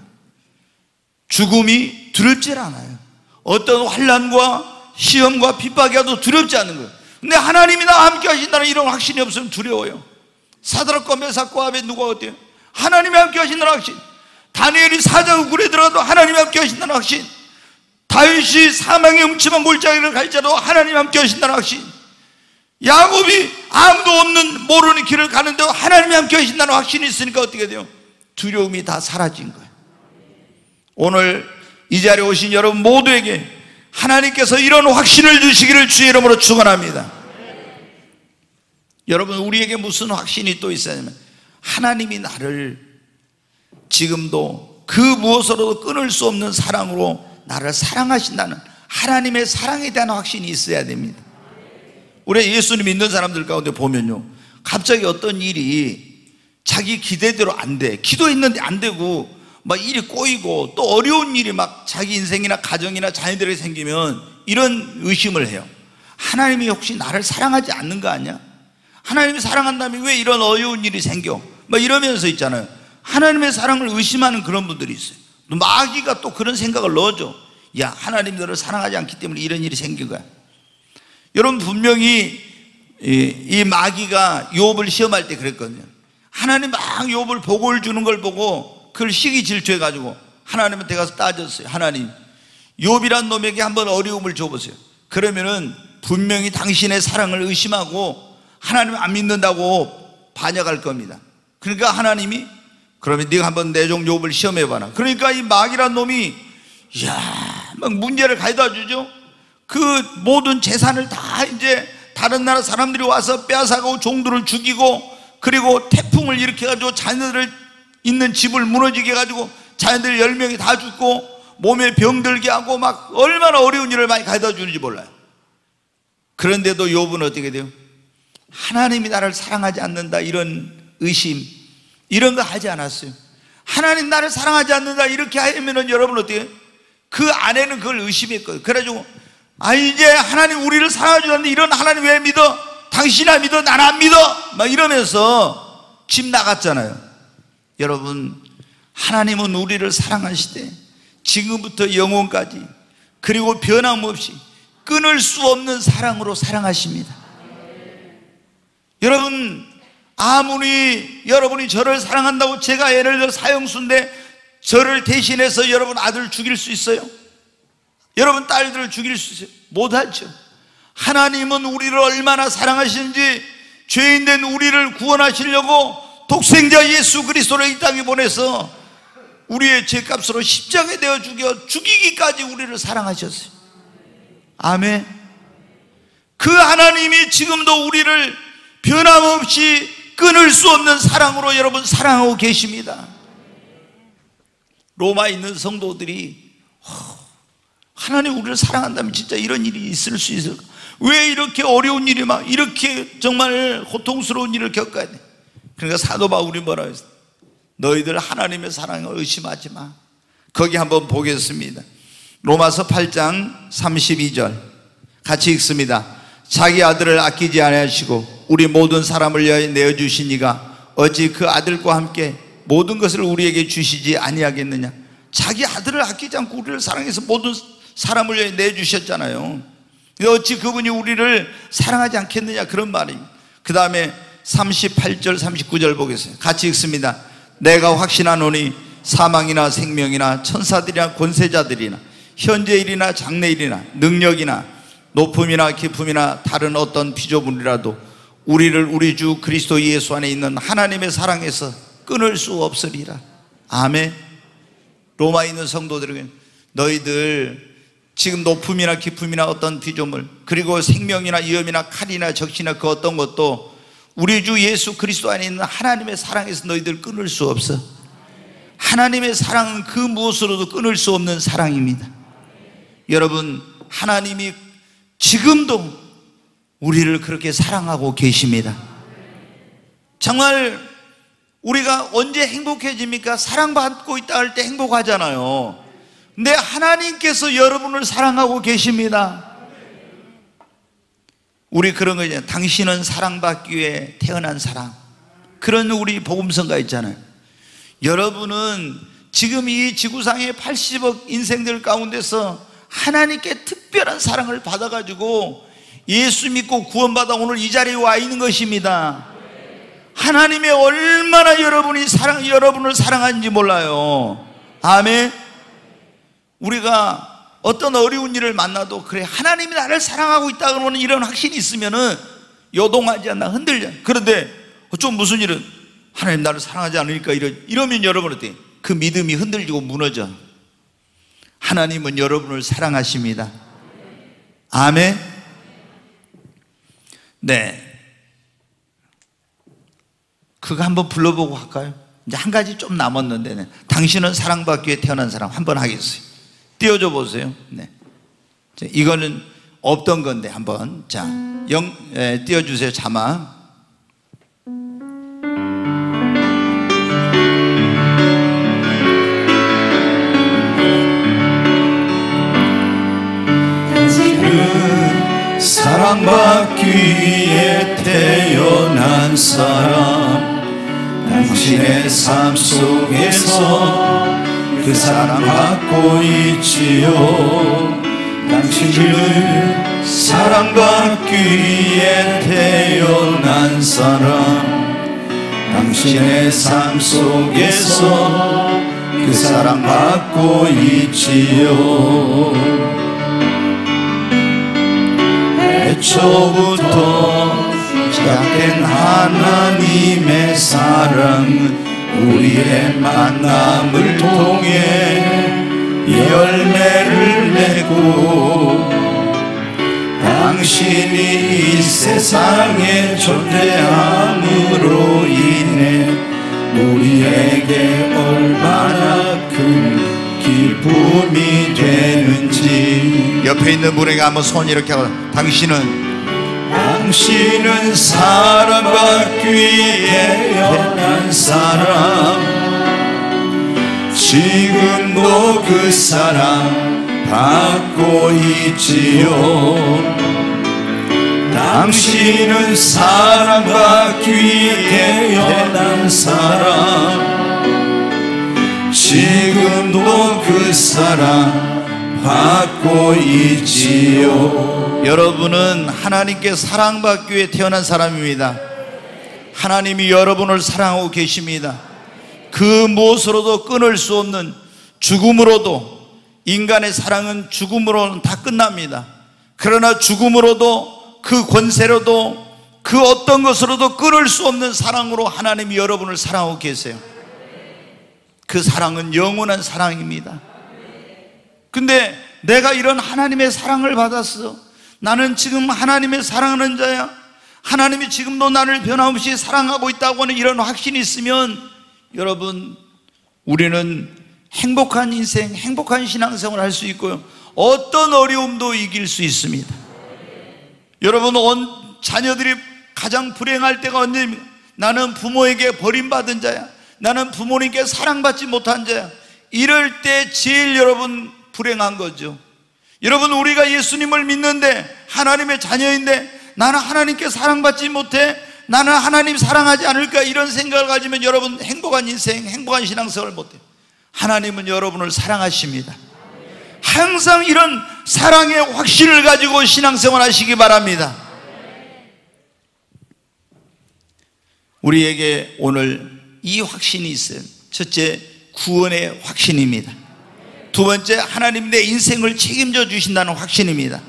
죽음이 두렵지 않아요. 어떤 환난과 시험과 핍박이 와도 두렵지 않은 거예요. 근데 하나님이 나와 함께 하신다는 이런 확신이 없으면 두려워요. 사드락과 메삭과 아벳느고가 어때요? 하나님이 함께 하신다는 확신. 다니엘이 사자의 굴에 들어가도 하나님이 함께 하신다는 확신. 다윗이 사망의 음침한 골짜기를 갈 자도 하나님이 함께 하신다는 확신. 야곱이 아무도 없는 모르는 길을 가는데도 하나님이 함께 하신다는 확신이 있으니까 어떻게 돼요? 두려움이 다 사라진 거예요. 오늘 이 자리에 오신 여러분 모두에게 하나님께서 이런 확신을 주시기를 주의 이름으로 축원합니다. 여러분, 우리에게 무슨 확신이 또 있어야 하냐면 하나님이 나를 지금도 그 무엇으로도 끊을 수 없는 사랑으로 나를 사랑하신다는 하나님의 사랑에 대한 확신이 있어야 됩니다. 우리 예수님 믿는 사람들 가운데 보면요, 갑자기 어떤 일이 자기 기대대로 안 돼. 기도했는데 안 되고 막 일이 꼬이고 또 어려운 일이 막 자기 인생이나 가정이나 자녀들에게 생기면 이런 의심을 해요. 하나님이 혹시 나를 사랑하지 않는 거 아니야? 하나님이 사랑한다면 왜 이런 어려운 일이 생겨? 막 이러면서 있잖아요. 하나님의 사랑을 의심하는 그런 분들이 있어요. 또 마귀가 또 그런 생각을 넣어줘. 야, 하나님이 너를 사랑하지 않기 때문에 이런 일이 생긴 거야. 여러분, 분명히 이 마귀가 욥을 시험할 때 그랬거든요. 하나님 막 욥을 복을 주는 걸 보고 그걸 시기 질투해가지고 하나님한테 가서 따졌어요. 하나님, 욥이란 놈에게 한번 어려움을 줘보세요. 그러면은 분명히 당신의 사랑을 의심하고 하나님 안 믿는다고 반역할 겁니다. 그러니까 하나님이, 그러면 네가 한번 내 종 욥을 시험해봐라. 그러니까 이 마귀란 놈이 막 문제를 가져다 주죠. 그 모든 재산을 다 이제 다른 나라 사람들이 와서 빼앗아가고 종들을 죽이고, 그리고 태풍을 일으켜가지고 자녀들 있는 집을 무너지게 해가지고 자녀들 10명이 다 죽고 몸에 병들게 하고 막 얼마나 어려운 일을 많이 가져다 주는지 몰라요. 그런데도 욥은 어떻게 돼요? 하나님이 나를 사랑하지 않는다 이런 의심, 이런 거 하지 않았어요. 하나님 나를 사랑하지 않는다 이렇게 하면은 여러분 어떻게 해요? 그 아내는 그걸 의심했거든요. 그래가지고 이제 하나님 우리를 사랑하지 않는데 이런 하나님 왜 믿어? 당신이나 믿어, 나는 안 믿어, 막 이러면서 집 나갔잖아요. 여러분, 하나님은 우리를 사랑하시되 지금부터 영원까지, 그리고 변함없이 끊을 수 없는 사랑으로 사랑하십니다. 여러분, 아무리 여러분이 저를 사랑한다고 제가 예를 들어 사형수인데 저를 대신해서 여러분 아들 죽일 수 있어요? 여러분 딸들을 죽일 수 있어요? 못하죠. 하나님은 우리를 얼마나 사랑하시는지, 죄인된 우리를 구원하시려고 독생자 예수 그리스도를 이 땅에 보내서 우리의 죄값으로 십자가에 되어 죽이기까지 우리를 사랑하셨어요. 아멘. 그 하나님이 지금도 우리를 변함없이 끊을 수 없는 사랑으로 여러분 사랑하고 계십니다. 로마에 있는 성도들이 하나님 우리를 사랑한다면 진짜 이런 일이 있을 수 있을까? 왜 이렇게 어려운 일이 막 이렇게 정말 고통스러운 일을 겪어야 돼? 그러니까 사도 바울이 뭐라고 했어요? 너희들 하나님의 사랑을 의심하지 마. 거기 한번 보겠습니다. 로마서 8장 32절 같이 읽습니다. 자기 아들을 아끼지 아니하시고 우리 모든 사람을 위하여 내어주신 이가 어찌 그 아들과 함께 모든 것을 우리에게 주시지 아니하겠느냐. 자기 아들을 아끼지 않고 우리를 사랑해서 모든 사람을 위해 내주셨잖아요. 어찌 그분이 우리를 사랑하지 않겠느냐, 그런 말입니다. 그 다음에 38절 39절 보겠습니다. 같이 읽습니다. 내가 확신하노니 사망이나 생명이나 천사들이나 권세자들이나 현재일이나 장래일이나 능력이나 높음이나 깊음이나 다른 어떤 피조물이라도 우리를 우리 주 그리스도 예수 안에 있는 하나님의 사랑에서 끊을 수 없으리라. 아멘. 로마에 있는 성도들에게 너희들 지금 높음이나 깊음이나 어떤 피조물, 그리고 생명이나 위험이나 칼이나 적시나 그 어떤 것도 우리 주 예수 그리스도 안에 있는 하나님의 사랑에서 너희들 끊을 수 없어. 하나님의 사랑은 그 무엇으로도 끊을 수 없는 사랑입니다. 여러분, 하나님이 지금도 우리를 그렇게 사랑하고 계십니다. 정말 우리가 언제 행복해집니까? 사랑받고 있다 할 때 행복하잖아요. 근데 하나님께서 여러분을 사랑하고 계십니다. 우리 그런 거 있잖아요. 당신은 사랑받기 위해 태어난 사람. 그런 우리 복음성가 있잖아요. 여러분은 지금 이 지구상의 80억 인생들 가운데서 하나님께 특별한 사랑을 받아가지고 예수 믿고 구원받아 오늘 이 자리에 와 있는 것입니다. 하나님의 얼마나 여러분을 사랑하는지 몰라요. 아멘. 우리가 어떤 어려운 일을 만나도 그래 하나님이 나를 사랑하고 있다 그러면 이런 확신이 있으면은 요동하지 않나, 흔들려. 그런데 좀 무슨 일은 하나님 나를 사랑하지 않으니까 이러면 여러분 어때? 그 믿음이 흔들리고 무너져. 하나님은 여러분을 사랑하십니다. 아멘. 네, 그거 한번 불러보고 할까요? 이제 한 가지 좀 남았는데, 당신은 사랑받기 위해 태어난 사람 한번 하겠어요. 띄워줘 보세요. 네, 이거는 없던 건데 한번 띄워주세요. 자막. 사랑받기 위해 태어난 사람, 당신의 삶 속에서 그 사랑받고 있지요. 당신을 사랑받기 위해 태어난 사람, 당신의 삶 속에서 그 사랑받고 있지요. 애초부터 시작된 하나님의 사랑은 우리의 만남을 통해 열매를 내고, 당신이 이 세상에 존재함으로 인해 우리에게 얼마나 큰 기쁨이 되는지. 옆에 있는 분에게 한번 손 이렇게 하고, 당신은 사랑받기 위해 태어난 사람, 지금도 그 사랑 받고 있지요. 당신은 사랑받기 위해 태어난 사람, 지금도 그 사랑 받고 있지요. 여러분은 하나님께 사랑받기 위해 태어난 사람입니다. 하나님이 여러분을 사랑하고 계십니다. 그 무엇으로도 끊을 수 없는 죽음으로도, 인간의 사랑은 죽음으로는 다 끝납니다. 그러나 죽음으로도, 그 권세로도, 그 어떤 것으로도 끊을 수 없는 사랑으로 하나님이 여러분을 사랑하고 계세요. 그 사랑은 영원한 사랑입니다. 근데 내가 이런 하나님의 사랑을 받았어, 나는 지금 하나님의 사랑하는 자야, 하나님이 지금도 나를 변함없이 사랑하고 있다고 하는 이런 확신이 있으면, 여러분, 우리는 행복한 인생, 행복한 신앙생활을 할 수 있고요, 어떤 어려움도 이길 수 있습니다. 여러분, 자녀들이 가장 불행할 때가 언제입니까? 나는 부모에게 버림받은 자야, 나는 부모님께 사랑받지 못한 자야. 이럴 때 제일 여러분 불행한 거죠. 여러분, 우리가 예수님을 믿는데, 하나님의 자녀인데 나는 하나님께 사랑받지 못해, 나는 하나님 사랑하지 않을까, 이런 생각을 가지면 여러분 행복한 인생, 행복한 신앙생활을 못해요. 하나님은 여러분을 사랑하십니다. 항상 이런 사랑의 확신을 가지고 신앙생활 하시기 바랍니다. 우리에게 오늘 이 확신이 있어요. 첫째, 구원의 확신입니다. 두 번째, 하나님 내 인생을 책임져 주신다는 확신입니다.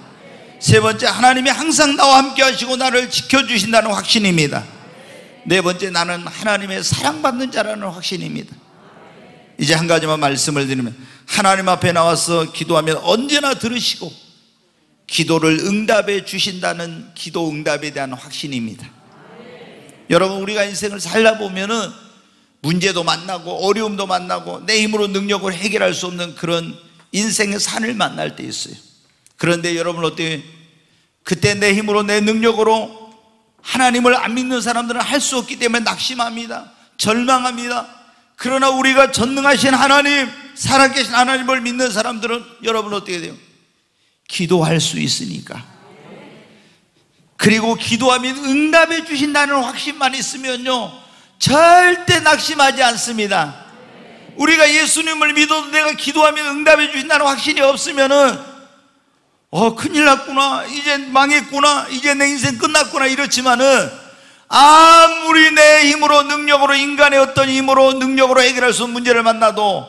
세 번째, 하나님이 항상 나와 함께 하시고 나를 지켜주신다는 확신입니다. 네 번째, 나는 하나님의 사랑받는 자라는 확신입니다. 이제 한 가지만 말씀을 드리면, 하나님 앞에 나와서 기도하면 언제나 들으시고 기도를 응답해 주신다는 기도 응답에 대한 확신입니다. 여러분, 우리가 인생을 살다 보면은 문제도 만나고 어려움도 만나고 내 힘으로 능력을 해결할 수 없는 그런 인생의 산을 만날 때 있어요. 그런데 여러분 어때요? 그때 내 힘으로 내 능력으로 하나님을 안 믿는 사람들은 할 수 없기 때문에 낙심합니다. 절망합니다. 그러나 우리가 전능하신 하나님, 살아계신 하나님을 믿는 사람들은 여러분 어떻게 돼요? 기도할 수 있으니까. 그리고 기도하면 응답해 주신다는 확신만 있으면요, 절대 낙심하지 않습니다. 우리가 예수님을 믿어도 내가 기도하면 응답해 주신다는 확신이 없으면은 큰일 났구나, 이제 망했구나, 이제 내 인생 끝났구나 이렇지만은 아무리 내 힘으로 능력으로, 인간의 어떤 힘으로 능력으로 해결할 수 없는 문제를 만나도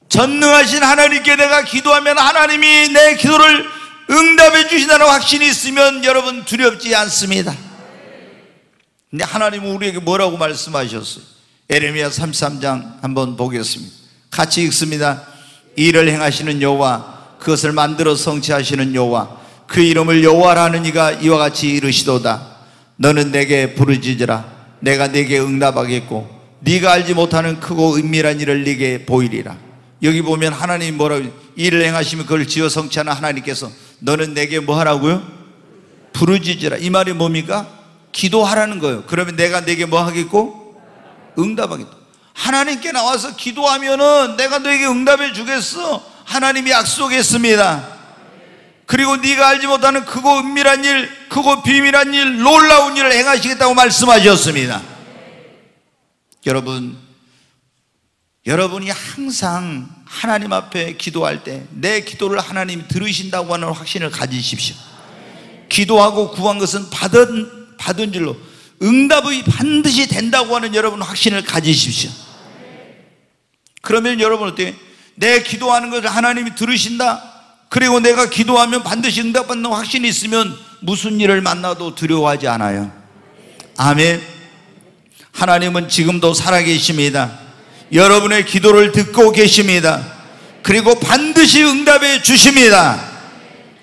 전능하신 하나님께 내가 기도하면 하나님이 내 기도를 응답해 주신다는 확신이 있으면 여러분 두렵지 않습니다. 근데 하나님은 우리에게 뭐라고 말씀하셨어요? 에레미야 33장 한번 보겠습니다. 같이 읽습니다. 이를 행하시는 여호와, 그것을 만들어 성취하시는 여호와, 그 이름을 여호와라 하는 이가 이와 같이 이르시도다. 너는 내게 부르짖으라. 내가 내게 응답하겠고 네가 알지 못하는 크고 은밀한 일을 네게 보이리라. 여기 보면 하나님이 뭐라고, 일을 행하시면 그걸 지어 성취하는 하나님께서 너는 내게 뭐 하라고요? 부르짖으라. 이 말이 뭡니까? 기도하라는 거예요. 그러면 내가 내게 뭐 하겠고? 응답하겠다. 하나님께 나와서 기도하면은 내가 너에게 응답해 주겠어, 하나님이 약속했습니다. 그리고 네가 알지 못하는 크고 은밀한 일, 크고 비밀한 일, 놀라운 일을 행하시겠다고 말씀하셨습니다. 여러분이 항상 하나님 앞에 기도할 때 내 기도를 하나님이 들으신다고 하는 확신을 가지십시오. 기도하고 구한 것은 받은 줄로 응답이 반드시 된다고 하는 여러분 확신을 가지십시오. 그러면 여러분 어때요? 내 기도하는 것을 하나님이 들으신다, 그리고 내가 기도하면 반드시 응답받는 확신이 있으면 무슨 일을 만나도 두려워하지 않아요. 아멘. 하나님은 지금도 살아계십니다. 여러분의 기도를 듣고 계십니다. 그리고 반드시 응답해 주십니다.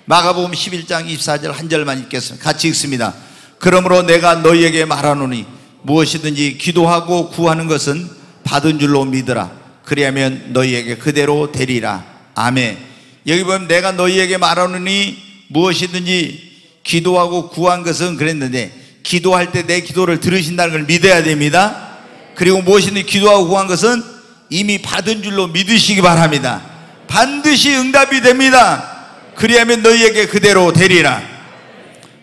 마가복음 11장 24절 한 절만 읽겠습니다. 같이 읽습니다. 그러므로 내가 너희에게 말하노니 무엇이든지 기도하고 구하는 것은 받은 줄로 믿으라. 그리하면 너희에게 그대로 되리라. 아멘. 여기 보면 내가 너희에게 말하노니 무엇이든지 기도하고 구한 것은 그랬는데, 기도할 때 내 기도를 들으신다는 걸 믿어야 됩니다. 그리고 무엇이든지 기도하고 구한 것은 이미 받은 줄로 믿으시기 바랍니다. 반드시 응답이 됩니다. 그리하면 너희에게 그대로 되리라.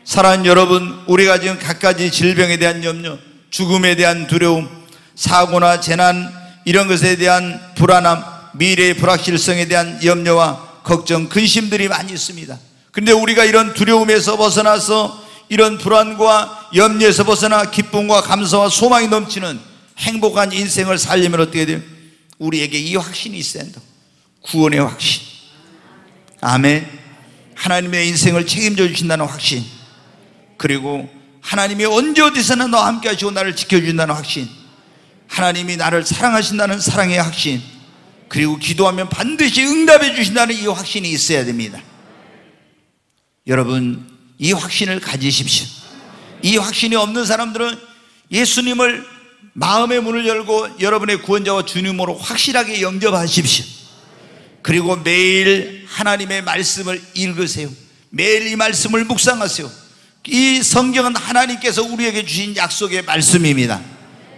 사랑하는 여러분, 우리가 지금 갖가지 질병에 대한 염려, 죽음에 대한 두려움, 사고나 재난 이런 것에 대한 불안함, 미래의 불확실성에 대한 염려와 걱정, 근심들이 많이 있습니다. 그런데 우리가 이런 두려움에서 벗어나서, 이런 불안과 염려에서 벗어나 기쁨과 감사와 소망이 넘치는 행복한 인생을 살려면 어떻게 돼요? 우리에게 이 확신이 있어야 한다. 구원의 확신. 아멘. 하나님의 인생을 책임져 주신다는 확신, 그리고 하나님이 언제 어디서나 너와 함께 하시고 나를 지켜준다는 확신, 하나님이 나를 사랑하신다는 사랑의 확신, 그리고 기도하면 반드시 응답해 주신다는 이 확신이 있어야 됩니다. 여러분, 이 확신을 가지십시오. 이 확신이 없는 사람들은 예수님을 마음의 문을 열고 여러분의 구원자와 주님으로 확실하게 영접하십시오. 그리고 매일 하나님의 말씀을 읽으세요. 매일 이 말씀을 묵상하세요. 이 성경은 하나님께서 우리에게 주신 약속의 말씀입니다.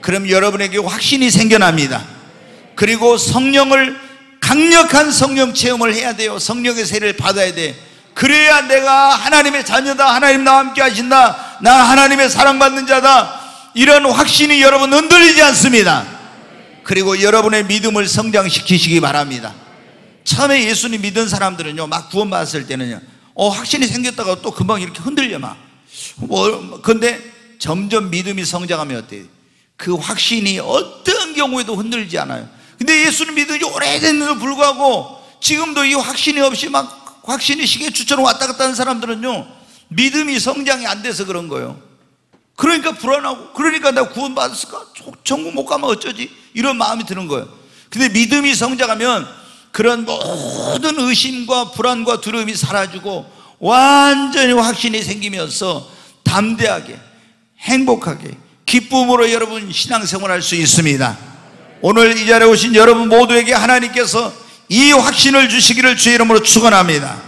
그럼 여러분에게 확신이 생겨납니다. 그리고 성령을, 강력한 성령 체험을 해야 돼요. 성령의 세례를 받아야 돼. 그래야 내가 하나님의 자녀다, 하나님 나와 함께 하신다, 나 하나님의 사랑받는 자다, 이런 확신이 여러분 흔들리지 않습니다. 그리고 여러분의 믿음을 성장시키시기 바랍니다. 처음에 예수님 믿은 사람들은요, 막 구원받았을 때는요, 확신이 생겼다가 또 금방 이렇게 흔들려 막. 근데 점점 믿음이 성장하면 어때요? 그 확신이 어떤 경우에도 흔들리지 않아요. 근데 예수를 믿은 지 오래됐는데도 불구하고 지금도 이 확신이 없이 막 확신이 시계추처럼 왔다 갔다 하는 사람들은요, 믿음이 성장이 안 돼서 그런 거예요. 그러니까 불안하고, 그러니까 내가 구원받았을까? 천국 못 가면 어쩌지? 이런 마음이 드는 거예요. 근데 믿음이 성장하면 그런 모든 의심과 불안과 두려움이 사라지고 완전히 확신이 생기면서 담대하게, 행복하게, 기쁨으로 여러분 신앙생활할 수 있습니다. 오늘 이 자리에 오신 여러분 모두에게 하나님께서 이 확신을 주시기를 주의 이름으로 축원합니다.